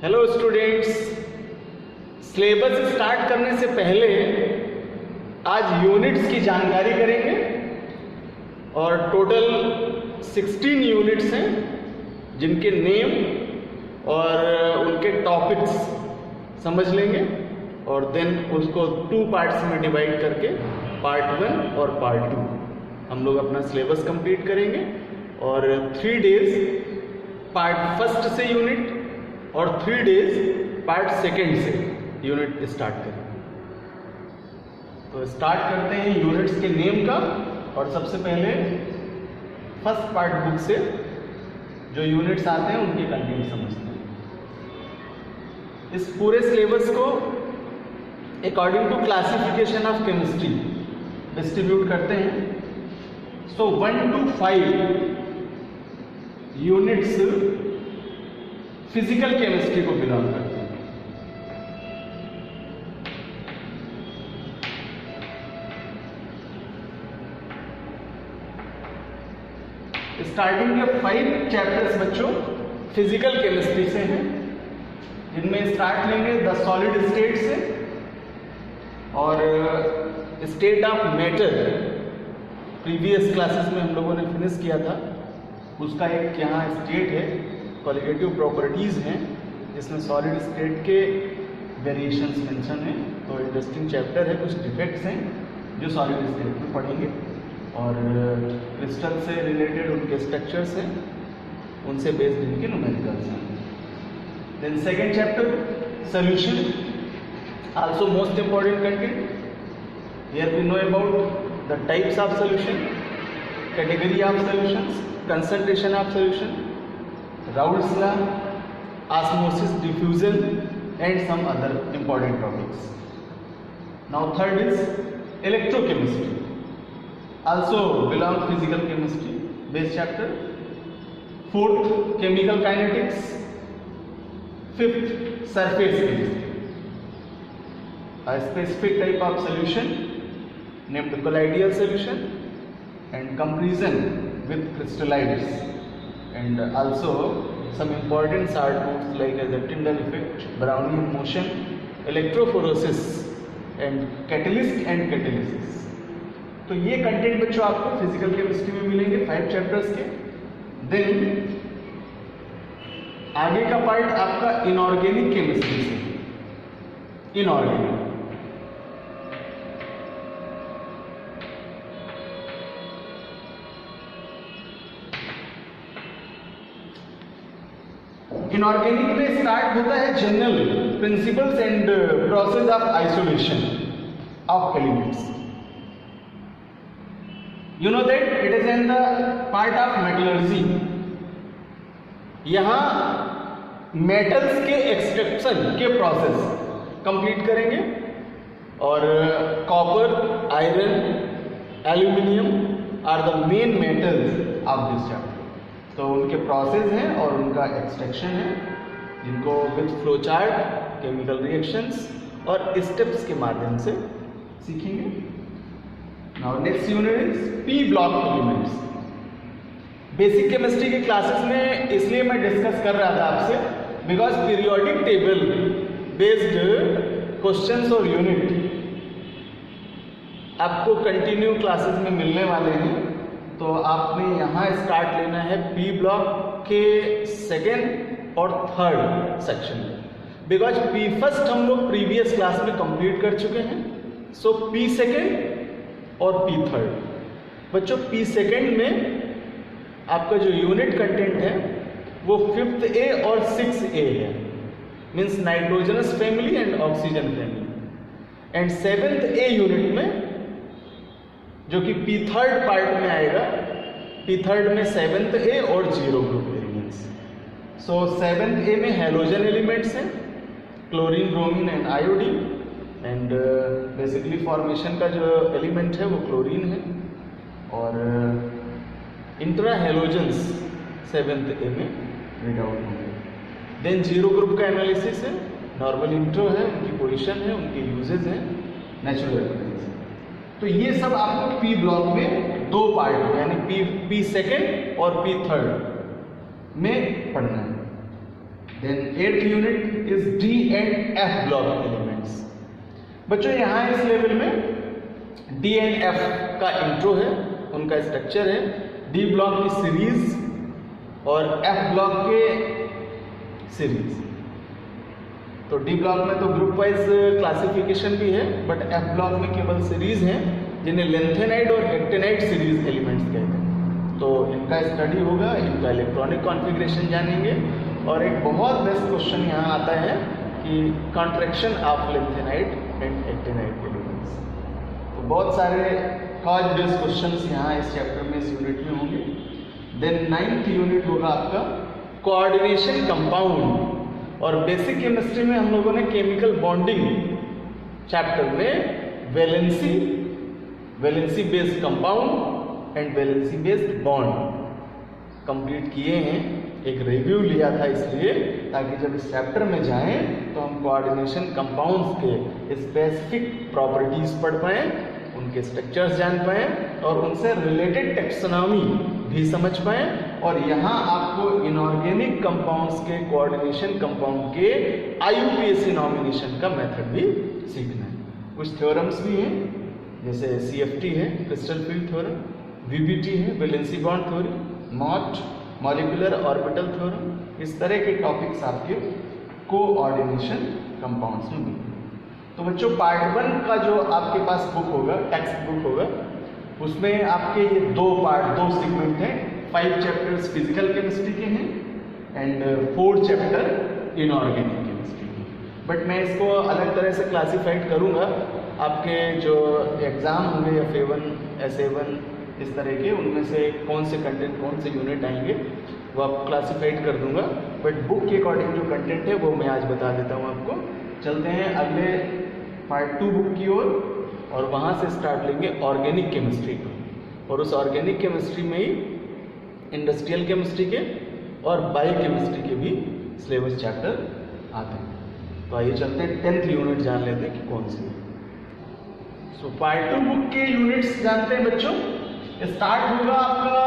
Hello students, syllabus start करने से पहले आज यूनिट्स की जानकारी करेंगे और टोटल 16 यूनिट्स हैं जिनके नेम और उनके टॉपिक्स समझ लेंगे और देन उसको 2 पार्ट्स में डिवाइड करके पार्ट 1 और पार्ट 2 हम लोग अपना सिलेबस कंप्लीट करेंगे और 3 डेज पार्ट 1 से यूनिट और 3 डेज पार्ट 2 से यूनिट स्टार्ट करेंगे। तो स्टार्ट करते हैं यूनिट्स के नेम का और सबसे पहले फर्स्ट पार्ट बुक से जो यूनिट्स आते हैं उनके कंटेंट समझते हैं। इस पूरे सिलेबस को according to classification of chemistry distribute करते हैं। So 1 to 5 units physical chemistry को बिलोंग करते हैं। स्टार्टिंग के 5 चैप्टर्स बच्चों फिजिकल केमिस्ट्री से हैं, जिनमें स्टार्ट लेंगे द सॉलिड स्टेट से और state of matter previous classes में हम लोगों ने फिनिश किया था। उसका एक यहाँ स्टेट है, क्वालिटेटिव प्रॉपर्टीज़ हैं जिसमें सॉलिड स्टेट के वेरिएशंस मेंशन हैं। तो इंटरेस्टिंग चैप्टर है, कुछ डिफेक्ट्स हैं जो सॉलिड स्टेट में पढ़ेंगे और क्रिस्टल से रिलेटेड उनके स्ट्रक्चर्स हैं, उनसे बेस्ड इनके न्यूमेरिकल्स हैं। Then second chapter solution, also most important content. Here we know about the types of solution, category of solutions, concentration of solution, Raoult's law, osmosis diffusion and some other important topics. Now third is electrochemistry, also belong physical chemistry based chapter. Fourth chemical kinetics. Fifth surface chemistry, a specific type of solution named colloidal solution and comparison with crystallides, and also some important short notes like the Tyndall effect, Brownian motion, electrophoresis and catalyst and catalysis. तो ये content बच्चों आपको physical chemistry में मिलेंगे 5 chapters के। Then आगे का part आपका इनऑर्गेनिक केमिस्ट्री से। इनऑर्गेनिक इनऑर्गेनिक में स्टार्ट होता है general principles and process of isolation of elements. You know that it is in the part of metallurgy. यहां मेटल्स के एक्सट्रैक्शन के प्रोसेस कंप्लीट करेंगे और copper, iron, aluminium are the main metals of this chapter. तो उनके process हैं और उनका एक्सट्रैक्शन है, जिनको with flow chart, chemical reactions और स्टेप्स के माध्यम से सीखेंगे। Now next unit is P block elements. Basic chemistry की क्लासेस में इसलिए मैं डिस्कस कर रहा था आपसे because periodic table based questions और यूनिट आपको कंटिन्यू क्लासेस में मिलने वाले हैं। तो आपने यहाँ स्टार्ट लेना है पी ब्लॉक के 2nd और 3rd सेक्शन में, बिकॉज पी फर्स्ट हम लोग प्रीवियस क्लास में कंप्लीट कर चुके हैं। सो पी 2nd और पी 3rd बच्चों, पी 2nd में आपका जो यूनिट कंटेंट है वो 5th A और 6th A है, means nitrogenous family and oxygen family. And 7th A unit में जो कि पी 3rd पार्ट में आएगा, पी 3rd में 7th A और 0 group elements. So 7th A में हैलोजन एलिमेंट्स हैं, chlorine, bromine and iodine, and basically formation का जो एलिमेंट है वो क्लोरीन है और इंट्रा हैलोजन्स 7th A में रीड आउट होंगे। देन 0 ग्रुप का एनालिसिस है, नॉर्मल इंट्रो है, उनकी पोजिशन है, उनके यूजेज हैं, नेचुरल एलिमेंट्स। तो ये सब आपको पी ब्लॉक में 2 पार्ट में यानी पी 2nd और पी 3rd में पढ़ना है। Then 8th unit is D and F block elements. बच्चों यहाँ इस लेवल में डी एंड एफ का इंट्रो है, उनका स्ट्रक्चर है, डी ब्लॉक की सीरीज और एफ ब्लॉक के सीरीज। तो डी ब्लॉक में तो ग्रुप वाइज क्लासिफिकेशन भी है, बट एफ ब्लॉक में केवल सीरीज हैं जिन्हें लेंथेनाइड और एक्टिनाइड सीरीज एलिमेंट्स कहते हैं। तो इनका स्टडी होगा, इनका इलेक्ट्रॉनिक कॉन्फ़िगरेशन जानेंगे। और एक बहुत बेस्ट क्वेश्चन यहाँ आता है कि contraction of lanthanide and actinide elements. तो बहुत सारे कॉज बेस्ड क्वेश्चंस यहाँ इस चैप्टर में, इस यूनिट में होंगे। देन 9th यूनिट होगा आपका कोऑर्डिनेशन कंपाउंड। और बेसिक केमिस्ट्री में हम लोगों ने केमिकल बॉन्डिंग चैप्टर में valency based compound and valency based bond complete किए हैं। एक रिव्यू लिया था इसलिए, ताकि जब इस चैप्टर में जाएं तो हम कोऑर्डिनेशन कंपाउंड्स के स्पेसिफिक प्रॉपर्टीज पढ़ पाएँ, उनके स्ट्रक्चर्स जान पाएँ और उनसे रिलेटेड टेक्सोनॉमी भी समझ पाएँ। और यहाँ आपको इनऑर्गेनिक कंपाउंड्स के कोऑर्डिनेशन कंपाउंड के IUPAC नॉमिनेशन का मेथड भी सीखना है। कुछ थ्योरम्स भी हैं, जैसे CFT है, क्रिस्टल फील्ड थ्योरम, VBT है, valency bond theory, MOT molecular orbital theorem. इस तरह के टॉपिक्स आपके कोऑर्डिनेशन कंपाउंड्स में मिलेंगे। तो बच्चों पार्ट 1 का जो आपके पास बुक होगा, टेक्स्ट बुक होगा, उसमें आपके ये 2 सेगमेंट हैं। 5 चैप्टर्स फिजिकल केमिस्ट्री के हैं एंड 4 चैप्टर इनऑर्गेनिक केमिस्ट्री के। बट मैं इसको अलग तरह से क्लासीफाइड करूँगा। आपके जो एग्ज़ाम होंगे या FA1 SA1 इस तरह के, उनमें से कौन से कंटेंट, कौन से यूनिट आएंगे वो आपको क्लासीफाइड कर दूंगा। बट बुक के अकॉर्डिंग जो कंटेंट है वो मैं आज बता देता हूँ आपको। चलते हैं अगले पार्ट 2 बुक की ओर और वहाँ से स्टार्ट लेंगे ऑर्गेनिक केमिस्ट्री को। और उस ऑर्गेनिक केमिस्ट्री में ही इंडस्ट्रियल केमिस्ट्री के और बायोकेमिस्ट्री के भी सिलेबस चैप्टर आते हैं। तो आइए चलते हैं 10th यूनिट जान लेते हैं कि कौन सी है। सो पार्ट 2 बुक के यूनिट्स जानते हैं बच्चों। स्टार्ट होगा आपका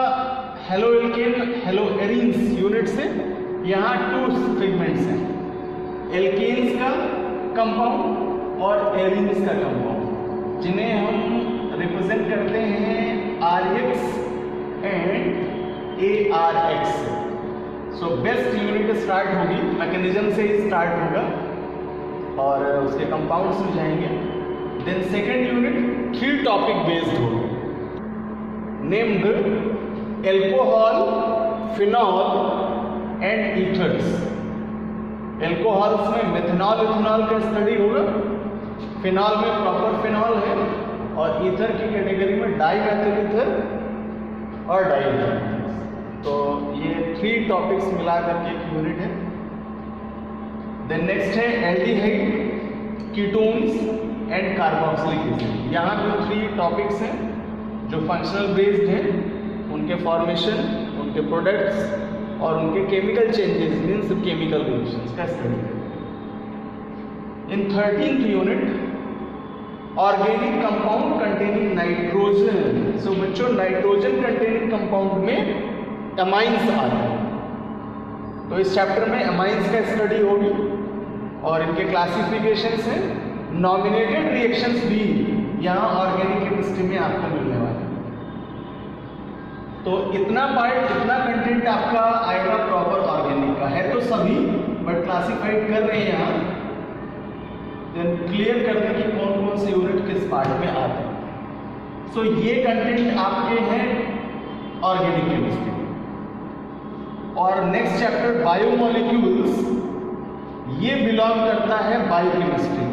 halo alkane hello arenes unit से। यहाँ 2 सेगमेंट्स हैं, एल्केन्स का कंपाउंड और एरीन्स का कंपाउंड, जिन्हें हम रिप्रेजेंट करते हैं RX एंड ARX से। सो बेस्ट यूनिट स्टार्ट होगी, मैकेनिज्म से ही स्टार्ट होगा और उसके कंपाउंड्स में जाएंगे। Then second unit 3 topic based होगी, named alcohol, phenol and ethers. Alcohols में मिथेनॉल, इथेनॉल का स्टडी होगा, फिनॉल में प्रॉपर फिनॉल है और ईथर की कैटेगरी में डाईमेथिल ईथर और डाईईथर। तो ये 3 टॉपिक्स मिला करके एक यूनिट है। देन नेक्स्ट है aldehyde, ketones and carboxylic acid. यहाँ पे 3 टॉपिक्स हैं जो फंक्शनल बेस्ड हैं, उनके फॉर्मेशन, उनके प्रोडक्ट्स और उनके chemical changes means chemical reactions का स्टडी है। In 13th unit organic compound containing nitrogen. So बच्चों नाइट्रोजन कंटेनिंग कंपाउंड में अमाइंस आते हैं। तो इस चैप्टर में अमाइंस का स्टडी होगी और इनके क्लासिफिकेशंस हैं। नॉमिनेटेड रिएक्शंस भी यहाँ ऑर्गेनिक केमिस्ट्री में आपको मिलने वाले हैं। तो इतना पार्ट, इतना कंटेंट आपका आएगा प्रॉपर ऑर्गेनिक का है तो सभी, बट क्लासिफाइड कर रहे हैं यहाँ, देन क्लियर कर दें कि कौन कौन से यूनिट किस पार्ट में आते हैं। सो ये कंटेंट आपके हैं ऑर्गेनिक केमिस्ट्री। और नेक्स्ट चैप्टर बायोमोलिक्यूल्स, ये बिलोंग करता है बायोकेमिस्ट्री को।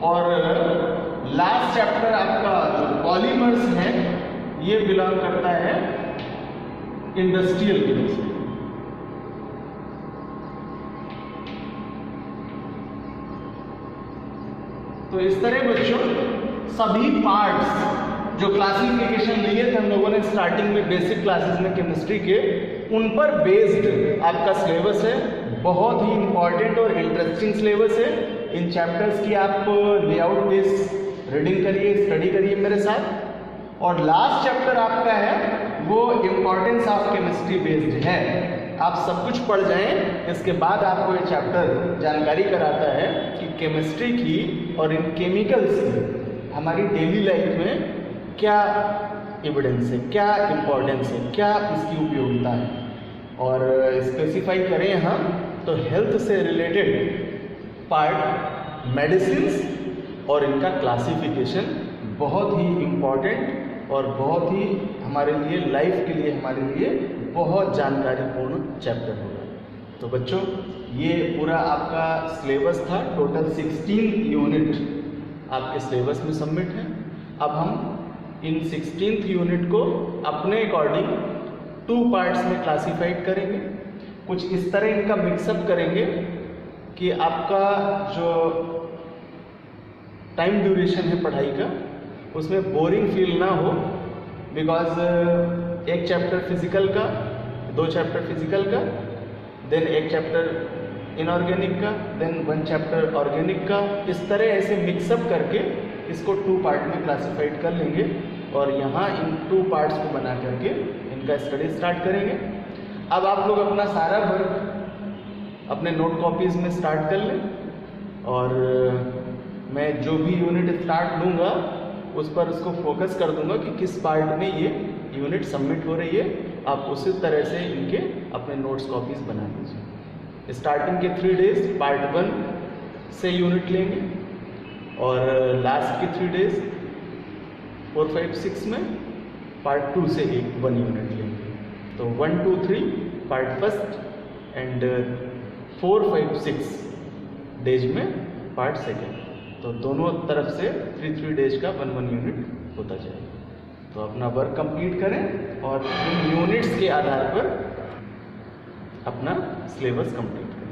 और लास्ट चैप्टर आपका जो पॉलीमर्स है ये बिलोंग करता है इंडस्ट्रियल केमिस्ट्री। तो इस तरह बच्चों सभी पार्ट्स जो क्लासिफिकेशन लिए थे हम लोगों ने स्टार्टिंग में बेसिक क्लासेस में केमिस्ट्री के, उन पर बेस्ड आपका सिलेबस है। बहुत ही इंपॉर्टेंट और इंटरेस्टिंग सिलेबस है। इन चैप्टर्स की आप लेआउट बेस रीडिंग करिए, स्टडी करिए मेरे साथ। और लास्ट चैप्टर आपका है वो इम्पोर्टेंस ऑफ केमिस्ट्री बेस्ड है। आप सब कुछ पढ़ जाएं, इसके बाद आपको ये चैप्टर जानकारी कराता है कि केमिस्ट्री की और इन केमिकल्स की हमारी डेली लाइफ में क्या एविडेंस है, क्या इम्पोर्टेंस है, क्या इसकी उपयोगिता है। और स्पेसिफाई करें हम तो हेल्थ से रिलेटेड पार्ट मेडिसिन्स और इनका क्लासिफिकेशन बहुत ही इम्पॉर्टेंट और बहुत ही हमारे लिए लाइफ के लिए हमारे लिए बहुत जानकारीपूर्ण चैप्टर होगा। तो बच्चों ये पूरा आपका सिलेबस था, टोटल 16 यूनिट आपके सिलेबस में सबमिट है। अब हम इन 16th यूनिट को अपने अकॉर्डिंग 2 पार्ट्स में क्लासीफाइड करेंगे। कुछ इस तरह इनका मिक्सअप करेंगे कि आपका जो टाइम ड्यूरेशन है पढ़ाई का उसमें बोरिंग फील ना हो, बिकॉज एक चैप्टर फिजिकल का, 2 चैप्टर फिजिकल का, देन एक चैप्टर इनऑर्गेनिक का, देन 1 चैप्टर ऑर्गेनिक का। इस तरह ऐसे मिक्सअप करके इसको 2 पार्ट में क्लासीफाइड कर लेंगे और यहाँ इन 2 पार्ट्स को बना करके इनका स्टडी स्टार्ट करेंगे। अब आप लोग अपना सारा वर्क अपने नोट कॉपीज़ में स्टार्ट कर लें और मैं जो भी यूनिट स्टार्ट लूँगा उस पर उसको फोकस कर दूंगा कि किस पार्ट में ये यूनिट सबमिट हो रही है। आप उसी तरह से इनके अपने नोट्स कॉपीज़ बना लीजिए। स्टार्टिंग के 3 डेज पार्ट 1 से यूनिट लेंगे और लास्ट के 3 डेज 4, 5, 6 में पार्ट 2 से 1 यूनिट लेंगे। तो 1, 2, 3 पार्ट फर्स्ट एंड 4, 5, 6 डेज में पार्ट सेकेंड। तो दोनों तरफ से 3 डेज का 1 यूनिट होता जाएगा। तो अपना वर्क कंप्लीट करें और इन यूनिट्स के आधार पर अपना सिलेबस कंप्लीट करें।